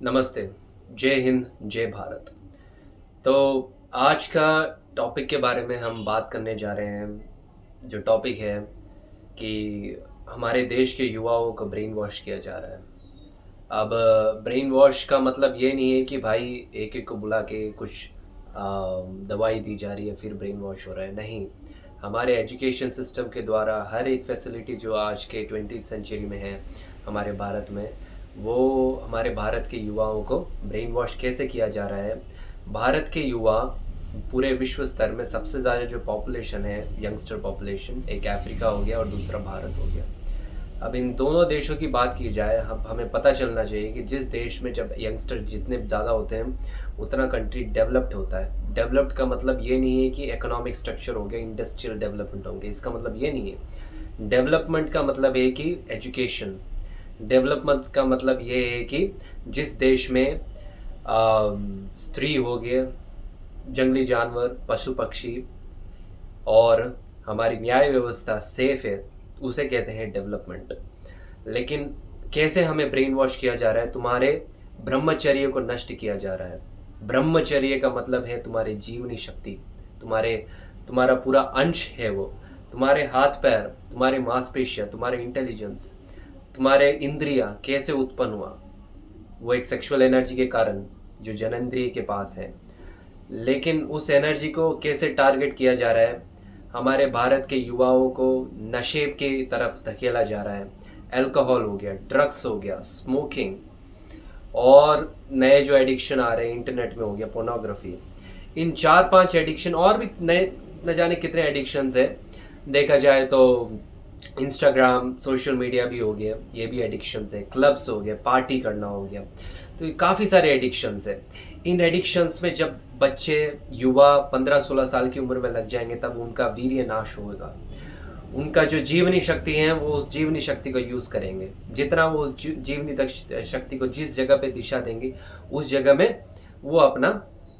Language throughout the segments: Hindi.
नमस्ते। जय हिंद, जय भारत। तो आज का टॉपिक के बारे में हम बात करने जा रहे हैं। जो टॉपिक है कि हमारे देश के युवाओं को ब्रेन वॉश किया जा रहा है। अब ब्रेन वॉश का मतलब ये नहीं है कि भाई एक-एक को बुला के कुछ दवाई दी जा रही है फिर ब्रेन वॉश हो रहा है, नहीं। हमारे एजुकेशन सिस्टम के द्वारा हर एक फैसिलिटी जो आज के 20th सेंचुरी में है हमारे भारत में, वो हमारे भारत के युवाओं को ब्रेन वॉश कैसे किया जा रहा है। भारत के युवा पूरे विश्व स्तर में सबसे ज़्यादा जो पॉपुलेशन है, यंगस्टर पॉपुलेशन, एक अफ्रीका हो गया और दूसरा भारत हो गया। अब इन दोनों देशों की बात की जाए, हम हमें पता चलना चाहिए कि जिस देश में जब यंगस्टर जितने ज़्यादा होते हैं उतना कंट्री डेवलप्ड होता है। डेवलप्ड का मतलब ये नहीं है कि इकोनॉमिक स्ट्रक्चर हो गया, इंडस्ट्रियल डेवलपमेंट होंगे, इसका मतलब ये नहीं है। डेवलपमेंट का मतलब है कि एजुकेशन। डेवलपमेंट का मतलब ये है कि जिस देश में स्त्री हो गए, जंगली जानवर, पशु पक्षी और हमारी न्याय व्यवस्था सेफ है, उसे कहते हैं डेवलपमेंट। लेकिन कैसे हमें ब्रेन वॉश किया जा रहा है, तुम्हारे ब्रह्मचर्य को नष्ट किया जा रहा है। ब्रह्मचर्य का मतलब है तुम्हारी जीवनी शक्ति, तुम्हारा पूरा अंश है वो, तुम्हारे हाथ पैर, तुम्हारे मांसपेशियाँ, तुम्हारे इंटेलिजेंस, तुम्हारे इंद्रियां कैसे उत्पन्न हुआ, वो एक सेक्सुअल एनर्जी के कारण जो जनेंद्रिय के पास है। लेकिन उस एनर्जी को कैसे टारगेट किया जा रहा है, हमारे भारत के युवाओं को नशे की तरफ धकेला जा रहा है। अल्कोहल हो गया, ड्रग्स हो गया, स्मोकिंग, और नए जो एडिक्शन आ रहे हैं इंटरनेट में हो गया पोर्नोग्राफी। इन 4-5 एडिक्शन और भी नए न जाने कितने एडिक्शंस है। देखा जाए तो इंस्टाग्राम, सोशल मीडिया भी हो गया, ये भी एडिक्शंस है। क्लब्स हो गया, पार्टी करना हो गया, तो ये काफ़ी सारे एडिक्शंस है। इन एडिक्शंस में जब बच्चे युवा 15-16 साल की उम्र में लग जाएंगे तब उनका वीर्य नाश होगा। उनका जो जीवनी शक्ति है वो उस जीवनी शक्ति को यूज़ करेंगे। जितना वो उस जीवनी शक्ति को जिस जगह पे दिशा देंगे उस जगह में वो अपना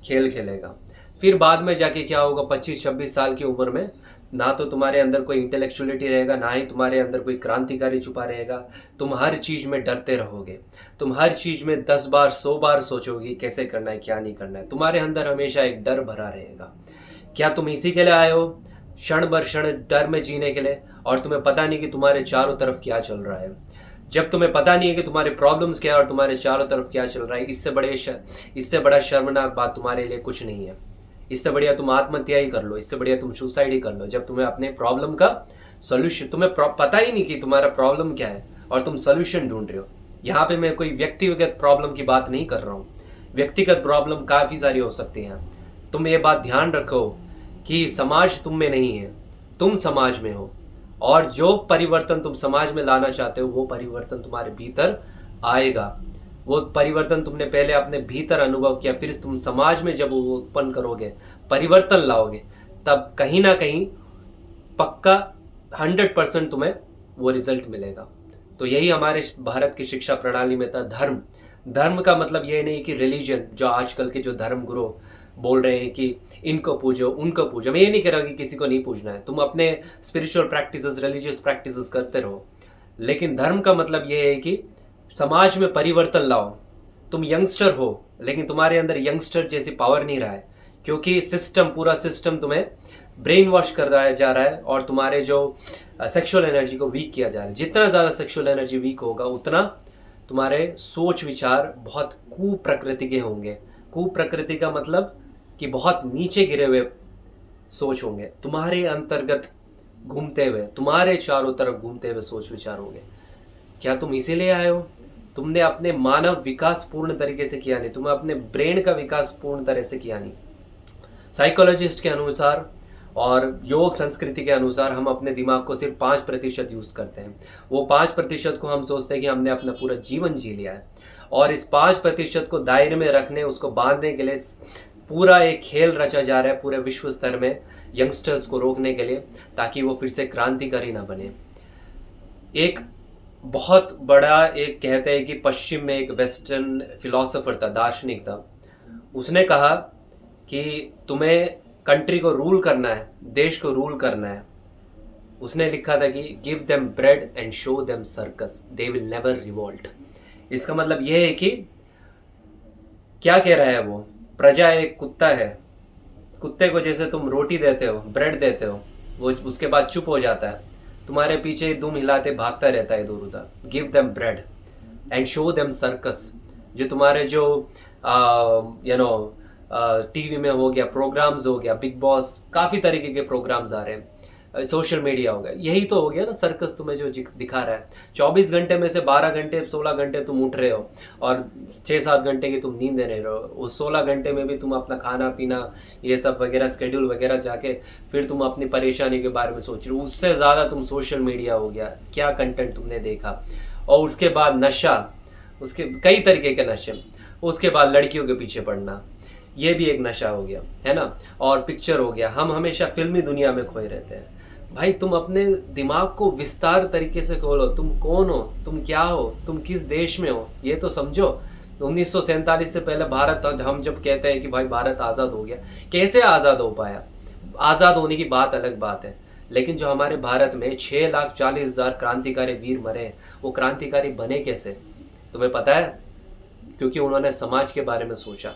खेल खेलेगा। फिर बाद में जाके क्या होगा, 25-26 साल की उम्र में ना तो तुम्हारे अंदर कोई इंटेलेक्चुअलिटी रहेगा, ना ही तुम्हारे अंदर कोई क्रांतिकारी छुपा रहेगा। तुम हर चीज़ में डरते रहोगे, तुम हर चीज़ में 10 बार 100 बार सोचोगे कैसे करना है, क्या नहीं करना है। तुम्हारे अंदर हमेशा एक डर भरा रहेगा। क्या तुम इसी के लिए आए हो, क्षण बर क्षण डर में जीने के लिए, और तुम्हें पता नहीं कि तुम्हारे चारों तरफ क्या चल रहा है। जब तुम्हें पता नहीं है कि तुम्हारे प्रॉब्लम्स क्या है और तुम्हारे चारों तरफ क्या चल रहा है, इससे बड़ा शर्मनाक बात तुम्हारे लिए कुछ नहीं है। इससे बढ़िया तुम आत्महत्या ही कर लो, इससे बढ़िया तुम सुसाइड ही कर लो। जब तुम्हें अपने प्रॉब्लम का सोल्यूशन, तुम्हें पता ही नहीं कि तुम्हारा प्रॉब्लम क्या है और तुम सोल्यूशन ढूंढ रहे हो। यहाँ पे मैं कोई व्यक्तिगत प्रॉब्लम की बात नहीं कर रहा हूँ। व्यक्तिगत प्रॉब्लम काफ़ी सारी हो सकती हैं। तुम ये बात ध्यान रखो कि समाज तुम में नहीं है, तुम समाज में हो। और जो परिवर्तन तुम समाज में लाना चाहते हो वो परिवर्तन तुम्हारे भीतर आएगा। वो परिवर्तन तुमने पहले अपने भीतर अनुभव किया, फिर तुम समाज में जब वो उत्पन्न करोगे, परिवर्तन लाओगे, तब कहीं ना कहीं पक्का 100% तुम्हें वो रिजल्ट मिलेगा। तो यही हमारे भारत की शिक्षा प्रणाली में था, धर्म। धर्म का मतलब ये नहीं कि रिलीजन, जो आजकल के जो धर्म गुरु बोल रहे हैं कि इनको पूजो उनको पूजो। मैं ये नहीं कह रहा कि किसी को नहीं पूजना है, तुम अपने स्पिरिचुअल प्रैक्टिसेस, रिलीजियस प्रैक्टिसेस करते रहो। लेकिन धर्म का मतलब ये है कि समाज में परिवर्तन लाओ। तुम यंगस्टर हो लेकिन तुम्हारे अंदर यंगस्टर जैसी पावर नहीं रहा है, क्योंकि सिस्टम, पूरा सिस्टम तुम्हें ब्रेन वॉश कर रहा है जा रहा है और तुम्हारे जो सेक्सुअल एनर्जी को वीक किया जा रहा है। जितना ज़्यादा सेक्सुअल एनर्जी वीक होगा उतना तुम्हारे सोच विचार बहुत कुप्रकृति के होंगे। कुप्रकृति का मतलब कि बहुत नीचे गिरे हुए सोच होंगे, तुम्हारे अंतर्गत घूमते हुए, तुम्हारे चारों तरफ घूमते हुए सोच विचार होंगे। क्या तुम इसीलिए आए हो? तुमने अपने मानव विकास पूर्ण तरीके से किया नहीं, तुमने अपने ब्रेन का विकास पूर्ण तरह से किया नहीं। साइकोलॉजिस्ट के अनुसार और योग संस्कृति के अनुसार हम अपने दिमाग को सिर्फ 5% यूज़ करते हैं। वो 5% को हम सोचते हैं कि हमने अपना पूरा जीवन जी लिया है, और इस 5% को दायरे में रखने, उसको बांधने के लिए पूरा एक खेल रचा जा रहा है पूरे विश्व स्तर में यंगस्टर्स को रोकने के लिए, ताकि वो फिर से क्रांतिकारी ना बने। एक बहुत बड़ा, एक कहते हैं कि पश्चिम में एक वेस्टर्न फिलोसोफर था, दार्शनिक था, उसने कहा कि तुम्हें कंट्री को रूल करना है, देश को रूल करना है। उसने लिखा था कि give them bread and show them circus, they will never revolt. इसका मतलब ये है कि क्या कह रहा है वो? प्रजा एक कुत्ता है, कुत्ते को जैसे तुम रोटी देते हो, ब्रेड देते हो, वो उसके बाद चुप हो जाता है, तुम्हारे पीछे दुम हिलाते भागता रहता है इधर उधर। Give them bread and show them circus. जो तुम्हारे जो यू नो टीवी में हो गया, प्रोग्राम्स हो गया, बिग बॉस, काफ़ी तरीके के प्रोग्राम्स आ रहे हैं, सोशल मीडिया हो गया, यही तो हो गया ना सर्कस तुम्हें जो दिखा रहा है। 24 घंटे में से 12 घंटे 16 घंटे तुम उठ रहे हो और 6-7 घंटे की तुम नींद दे रहे हो। उस 16 घंटे में भी तुम अपना खाना पीना ये सब वगैरह स्केड्यूल वगैरह जाके फिर तुम अपनी परेशानी के बारे में सोच रहे हो। उससे ज़्यादा तुम सोशल मीडिया हो गया, क्या कंटेंट तुमने देखा। और उसके बाद नशा, उसके कई तरीके के नशे, उसके बाद लड़कियों के पीछे पड़ना, ये भी एक नशा हो गया, है ना। और पिक्चर हो गया, हम हमेशा फिल्मी दुनिया में खोए रहते हैं। भाई तुम अपने दिमाग को विस्तार तरीके से खोलो, तुम कौन हो, तुम क्या हो, तुम किस देश में हो, ये तो समझो। 1947 से पहले भारत, हम जब कहते हैं कि भाई भारत आज़ाद हो गया, कैसे आज़ाद हो पाया? आज़ाद होने की बात अलग बात है, लेकिन जो हमारे भारत में 6,40,000 क्रांतिकारी वीर मरे, वो क्रांतिकारी बने कैसे? तुम्हें पता है? क्योंकि उन्होंने समाज के बारे में सोचा।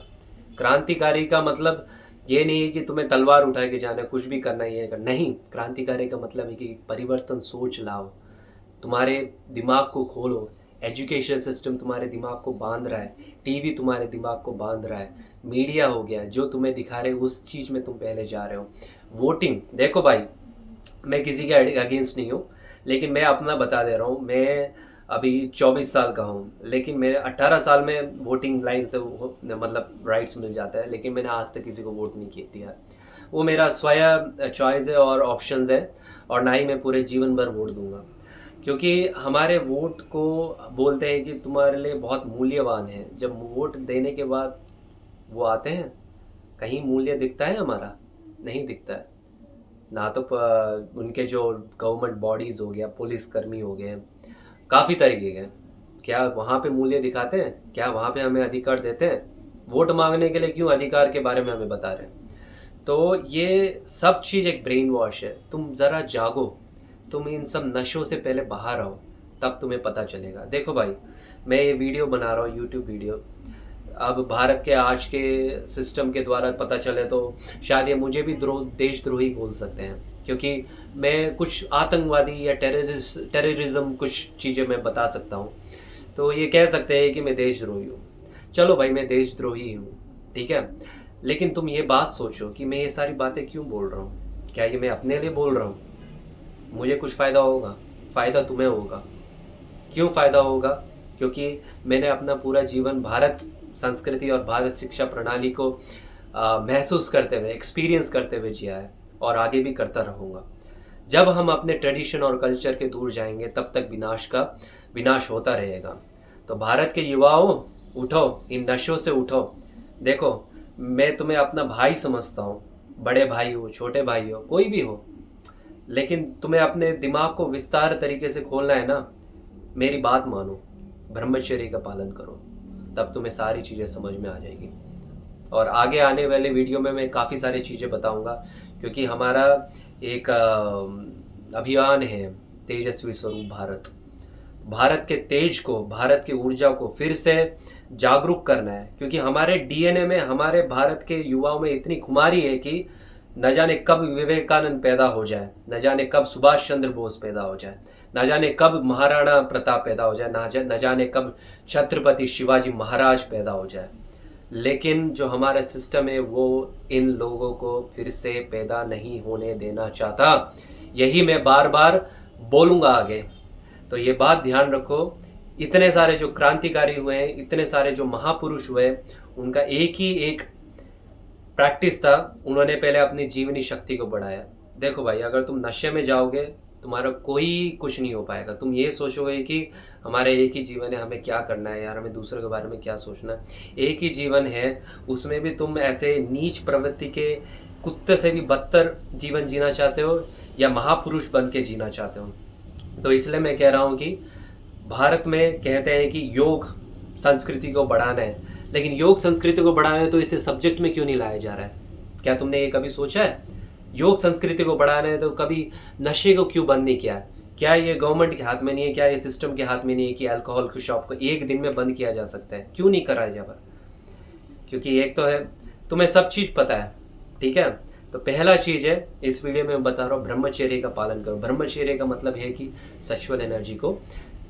क्रांतिकारी का मतलब ये नहीं है कि तुम्हें तलवार उठा के जाना, कुछ भी करना ही है, नहीं। क्रांतिकारी का मतलब है कि परिवर्तन सोच लाओ, तुम्हारे दिमाग को खोलो। एजुकेशन सिस्टम तुम्हारे दिमाग को बांध रहा है, टीवी तुम्हारे दिमाग को बांध रहा है, मीडिया हो गया, जो तुम्हें दिखा रहे उस चीज़ में तुम पहले जा रहे हो। वोटिंग देखो भाई, मैं किसी के अगेंस्ट नहीं हूँ, लेकिन मैं अपना बता दे रहा हूँ। मैं अभी 24 साल का हूँ, लेकिन मेरे 18 साल में वोटिंग लाइन से मतलब राइट्स मिल जाता है, लेकिन मैंने आज तक किसी को वोट नहीं किया। वो मेरा स्वयं चॉइस है और ऑप्शंस है, और ना ही मैं पूरे जीवन भर वोट दूंगा। क्योंकि हमारे वोट को बोलते हैं कि तुम्हारे लिए बहुत मूल्यवान है। जब वोट देने के बाद वो आते हैं, कहीं मूल्य दिखता है हमारा? नहीं दिखता है ना। तो उनके जो गवर्नमेंट बॉडीज़ हो गया, पुलिस कर्मी हो गए, काफ़ी तरीके के, क्या वहाँ पे मूल्य दिखाते हैं? क्या वहाँ पे हमें अधिकार देते हैं? वोट मांगने के लिए क्यों अधिकार के बारे में हमें बता रहे हैं? तो ये सब चीज़ एक ब्रेन वॉश है। तुम ज़रा जागो, तुम इन सब नशों से पहले बाहर आओ, तब तुम्हें पता चलेगा। देखो भाई, मैं ये वीडियो बना रहा हूँ, यूट्यूब वीडियो, अब भारत के आज के सिस्टम के द्वारा पता चले तो शायद ये मुझे भी देशद्रोही बोल सकते हैं, क्योंकि मैं कुछ आतंकवादी या टेररिज्म कुछ चीज़ें मैं बता सकता हूँ, तो ये कह सकते हैं कि मैं देशद्रोही हूँ। चलो भाई, मैं देशद्रोही हूँ, ठीक है, लेकिन तुम ये बात सोचो कि मैं ये सारी बातें क्यों बोल रहा हूँ। क्या ये मैं अपने लिए बोल रहा हूँ? मुझे कुछ फ़ायदा होगा? फ़ायदा तुम्हें होगा। क्यों फ़ायदा होगा? क्योंकि मैंने अपना पूरा जीवन भारत संस्कृति और भारत शिक्षा प्रणाली को महसूस करते हुए, एक्सपीरियंस करते हुए जिया है, और आगे भी करता रहूँगा। जब हम अपने ट्रेडिशन और कल्चर के दूर जाएंगे, तब तक विनाश होता रहेगा। तो भारत के युवाओं, उठो, इन नशों से उठो। देखो, मैं तुम्हें अपना भाई समझता हूँ, बड़े भाई हो, छोटे भाई हो, कोई भी हो, लेकिन तुम्हें अपने दिमाग को विस्तार तरीके से खोलना है ना। मेरी बात मानो, ब्रह्मचर्य का पालन करो, तब तुम्हें सारी चीज़ें समझ में आ जाएगी। और आगे आने वाले वीडियो में मैं काफ़ी सारी चीज़ें बताऊंगा, क्योंकि हमारा एक अभियान है, तेजस्वी स्वरूप भारत। भारत के तेज को, भारत की ऊर्जा को फिर से जागरूक करना है, क्योंकि हमारे डीएनए में, हमारे भारत के युवाओं में इतनी खुमारी है कि न जाने कब विवेकानंद पैदा हो जाए, न जाने कब सुभाष चंद्र बोस पैदा हो जाए, न जाने कब महाराणा प्रताप पैदा हो जाए, न जाने कब छत्रपति शिवाजी महाराज पैदा हो जाए, लेकिन जो हमारा सिस्टम है वो इन लोगों को फिर से पैदा नहीं होने देना चाहता। यही मैं बार बार बोलूँगा आगे। तो ये बात ध्यान रखो, इतने सारे जो क्रांतिकारी हुए हैं, इतने सारे जो महापुरुष हुए, उनका एक ही एक प्रैक्टिस था, उन्होंने पहले अपनी जीवनी शक्ति को बढ़ाया। देखो भाई, अगर तुम नशे में जाओगे, तुम्हारा कोई कुछ नहीं हो पाएगा। तुम ये सोचोगे कि हमारा एक ही जीवन है, हमें क्या करना है यार, हमें दूसरों के बारे में क्या सोचना है। एक ही जीवन है, उसमें भी तुम ऐसे नीच प्रवृत्ति के कुत्ते से भी बदतर जीवन जीना चाहते हो, या महापुरुष बन के जीना चाहते हो। तो इसलिए मैं कह रहा हूँ कि भारत में कहते हैं कि योग संस्कृति को बढ़ाना है, लेकिन योग संस्कृति को बढ़ाना है तो इसे सब्जेक्ट में क्यों नहीं लाया जा रहा है? क्या तुमने ये कभी सोचा है? योग संस्कृति को बढ़ाना है तो कभी नशे को क्यों बंद नहीं किया? क्या ये गवर्नमेंट के हाथ में नहीं है? क्या ये सिस्टम के हाथ में नहीं है कि अल्कोहल की शॉप को एक दिन में बंद किया जा सकता है? क्यों नहीं करा जा? क्योंकि एक तो है तुम्हें सब चीज़ पता है, ठीक है। तो पहला चीज़ है इस वीडियो में मैं बता रहा हूँ, ब्रह्मचर्य का पालन करो। ब्रह्मचर्य का मतलब है कि सेक्सुअल एनर्जी को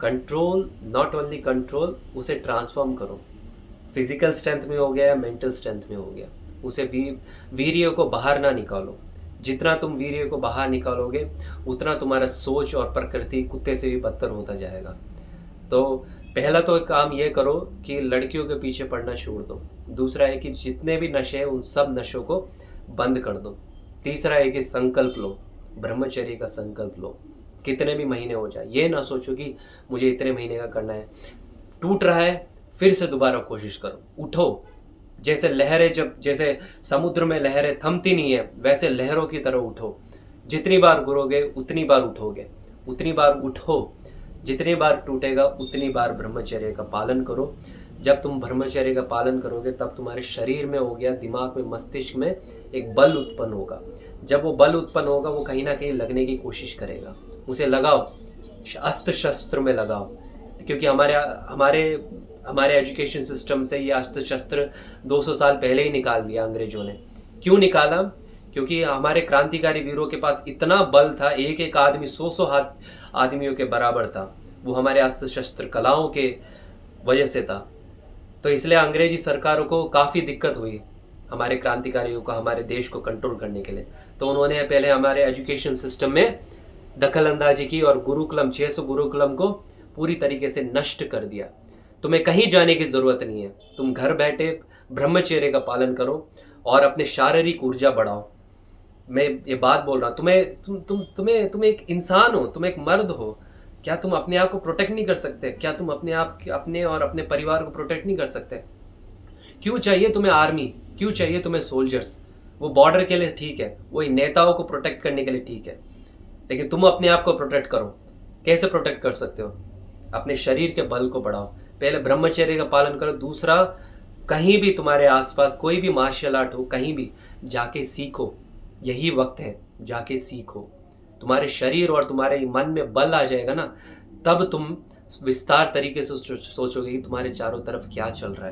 कंट्रोल, नॉट ओनली कंट्रोल, उसे ट्रांसफॉर्म करो। फिजिकल स्ट्रेंथ में हो गया या मेंटल स्ट्रेंथ में हो गया, उसे वीर्य को बाहर ना निकालो। जितना तुम वीर्य को बाहर निकालोगे उतना तुम्हारा सोच और प्रकृति कुत्ते से भी बदतर होता जाएगा। तो पहला तो एक काम ये करो कि लड़कियों के पीछे पड़ना छोड़ दो। दूसरा है कि जितने भी नशे हैं उन सब नशों को बंद कर दो। तीसरा है कि संकल्प लो, ब्रह्मचर्य का संकल्प लो, कितने भी महीने हो जाए। ये ना सोचो कि मुझे इतने महीने का करना है, टूट रहा है फिर से दोबारा कोशिश करो, उठो। जैसे लहरें, जैसे समुद्र में लहरें थमती नहीं है, वैसे लहरों की तरह उठो। जितनी बार गिरोगे उतनी बार उठोगे, उतनी बार उठो। जितनी बार टूटेगा उतनी बार ब्रह्मचर्य का पालन करो। जब तुम ब्रह्मचर्य का पालन करोगे तब तुम्हारे शरीर में हो गया, दिमाग में, मस्तिष्क में एक बल उत्पन्न होगा। जब वो बल उत्पन्न होगा वो कहीं ना कहीं लगने की कोशिश करेगा। उसे लगाओ, अस्त्र शस्त्र में लगाओ। क्योंकि हमारे हमारे हमारे एजुकेशन सिस्टम से ये अस्त्र शस्त्र 200 साल पहले ही निकाल दिया अंग्रेजों ने। क्यों निकाला? क्योंकि हमारे क्रांतिकारी वीरों के पास इतना बल था, एक एक आदमी 100 हाथ आदमियों के बराबर था। वो हमारे अस्त्र शस्त्र कलाओं के वजह से था। तो इसलिए अंग्रेजी सरकारों को काफ़ी दिक्कत हुई हमारे क्रांतिकारियों को, हमारे देश को कंट्रोल करने के लिए। तो उन्होंने पहले हमारे एजुकेशन सिस्टम में दखल अंदाजी की और गुरुकुलम, 600 गुरुकुलम को पूरी तरीके से नष्ट कर दिया। तुम्हें कहीं जाने की ज़रूरत नहीं है, तुम घर बैठे ब्रह्मचर्य का पालन करो और अपने शारीरिक ऊर्जा बढ़ाओ। मैं ये बात बोल रहा हूँ तुम एक इंसान हो, तुम एक मर्द हो। क्या तुम अपने आप को प्रोटेक्ट नहीं कर सकते? क्या तुम अपने और अपने परिवार को प्रोटेक्ट नहीं कर सकते? क्यों चाहिए तुम्हें आर्मी? क्यों चाहिए तुम्हें सोल्जर्स? वो बॉर्डर के लिए ठीक है, वो नेताओं को प्रोटेक्ट करने के लिए ठीक है, लेकिन तुम अपने आप को प्रोटेक्ट करो। कैसे प्रोटेक्ट कर सकते हो? अपने शरीर के बल को बढ़ाओ। पहले ब्रह्मचर्य का पालन करो। दूसरा, कहीं भी तुम्हारे आसपास कोई भी मार्शल आर्ट हो, कहीं भी जाके सीखो। यही वक्त है, जाके सीखो। तुम्हारे शरीर और तुम्हारे मन में बल आ जाएगा ना, तब तुम विस्तार तरीके से सोचोगे कि तुम्हारे चारों तरफ क्या चल रहा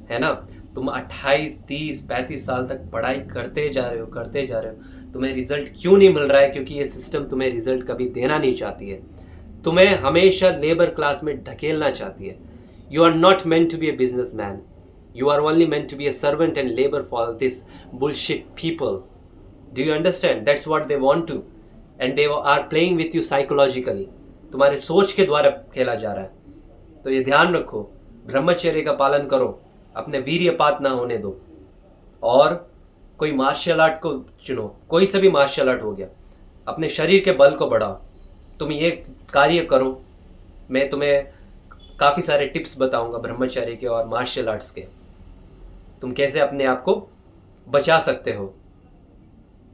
है ना। तुम 28, 30, 35 साल तक पढ़ाई करते जा रहे हो, तुम्हें रिजल्ट क्यों नहीं मिल रहा है? क्योंकि ये सिस्टम तुम्हें रिजल्ट कभी देना नहीं चाहती है, तुम्हें हमेशा लेबर क्लास में ढकेलना चाहती है। You are not meant to be a businessman, you are only meant to be a servant and labour for this bullshit people. Do you understand? That's what they want to, and they are playing with you psychologically. तुम्हारे सोच के द्वारा खेला जा रहा है। तो ये ध्यान रखो, ब्रह्मचर्य का पालन करो, अपने वीर्यपात ना होने दो, और कोई मार्शल आर्ट को चुनो, कोई सा भी मार्शल आर्ट हो गया। अपने शरीर के बल को बढ़ाओ। तुम ये कार्य करो, मैं तुम्हें काफ़ी सारे टिप्स बताऊंगा ब्रह्मचर्य के और मार्शल आर्ट्स के। तुम कैसे अपने आप को बचा सकते हो।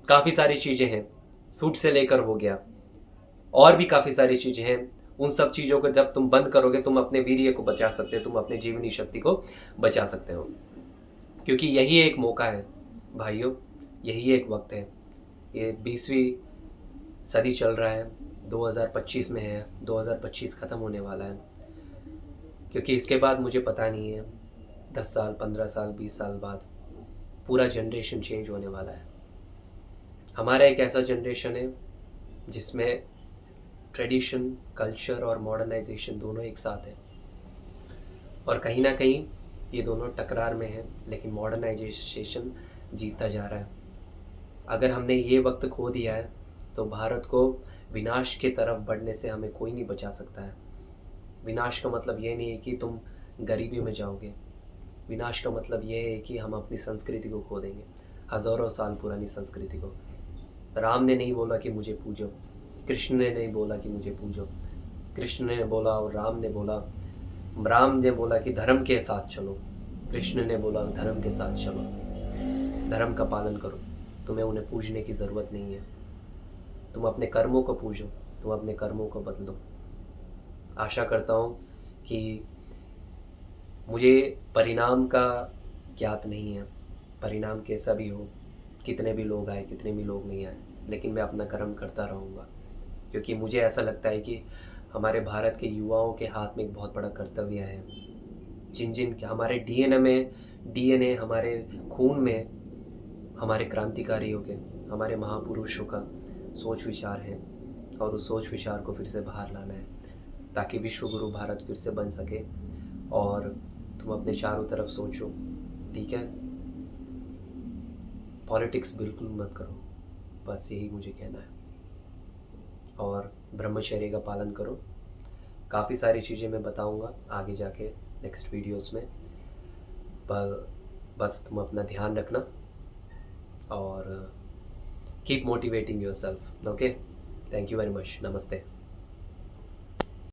काफ़ी सारी चीज़ें हैं, फूड से लेकर हो गया, और भी काफ़ी सारी चीज़ें हैं। उन सब चीज़ों को जब तुम बंद करोगे, तुम अपने वीर्य को बचा सकते हो, तुम अपने जीवनी शक्ति को बचा सकते हो। क्योंकि यही एक मौका है भाइयों, यही एक वक्त है। ये 20वीं सदी चल रहा है, 2025 में है, 2025 ख़त्म होने वाला है। क्योंकि इसके बाद मुझे पता नहीं है, 10 साल, 15 साल, 20 साल बाद पूरा जनरेशन चेंज होने वाला है। हमारा एक ऐसा जनरेशन है जिसमें ट्रेडिशन, कल्चर और मॉडर्नाइजेशन दोनों एक साथ है, और कहीं ना कहीं ये दोनों टकरार में है, लेकिन मॉडर्नाइजेशन जीतता जा रहा है। अगर हमने ये वक्त खो दिया है तो भारत को विनाश की तरफ बढ़ने से हमें कोई नहीं बचा सकता है। विनाश का मतलब ये नहीं है कि तुम गरीबी में जाओगे, विनाश का मतलब ये है कि हम अपनी संस्कृति को खो देंगे, हज़ारों साल पुरानी संस्कृति को। राम ने नहीं बोला कि मुझे पूजो, कृष्ण ने नहीं बोला कि मुझे पूजो, कृष्ण ने बोला और राम ने बोला कि धर्म के साथ चलो, कृष्ण ने बोला धर्म के साथ चलो, धर्म का पालन करो। तुम्हें उन्हें पूजने की ज़रूरत नहीं है, तुम अपने कर्मों को पूजो, तुम अपने कर्मों को बदलो। आशा करता हूँ कि मुझे परिणाम का ज्ञात नहीं है, परिणाम कैसा भी हो, कितने भी लोग आए, कितने भी लोग नहीं आए, लेकिन मैं अपना कर्म करता रहूँगा। क्योंकि मुझे ऐसा लगता है कि हमारे भारत के युवाओं के हाथ में एक बहुत बड़ा कर्तव्य है। जिन जिन हमारे डीएनए हमारे खून में हमारे क्रांतिकारियों के, हमारे महापुरुषों का सोच विचार है, और उस सोच विचार को फिर से बाहर लाना है ताकि विश्व गुरु भारत फिर से बन सके। और तुम अपने चारों तरफ सोचो, ठीक है? पॉलिटिक्स बिल्कुल मत करो, बस यही मुझे कहना है। और ब्रह्मचर्य का पालन करो। काफ़ी सारी चीज़ें मैं बताऊंगा आगे जाके नेक्स्ट वीडियोस में, पर बस तुम अपना ध्यान रखना और keep motivating your self. Okay, thank you very much. नमस्ते।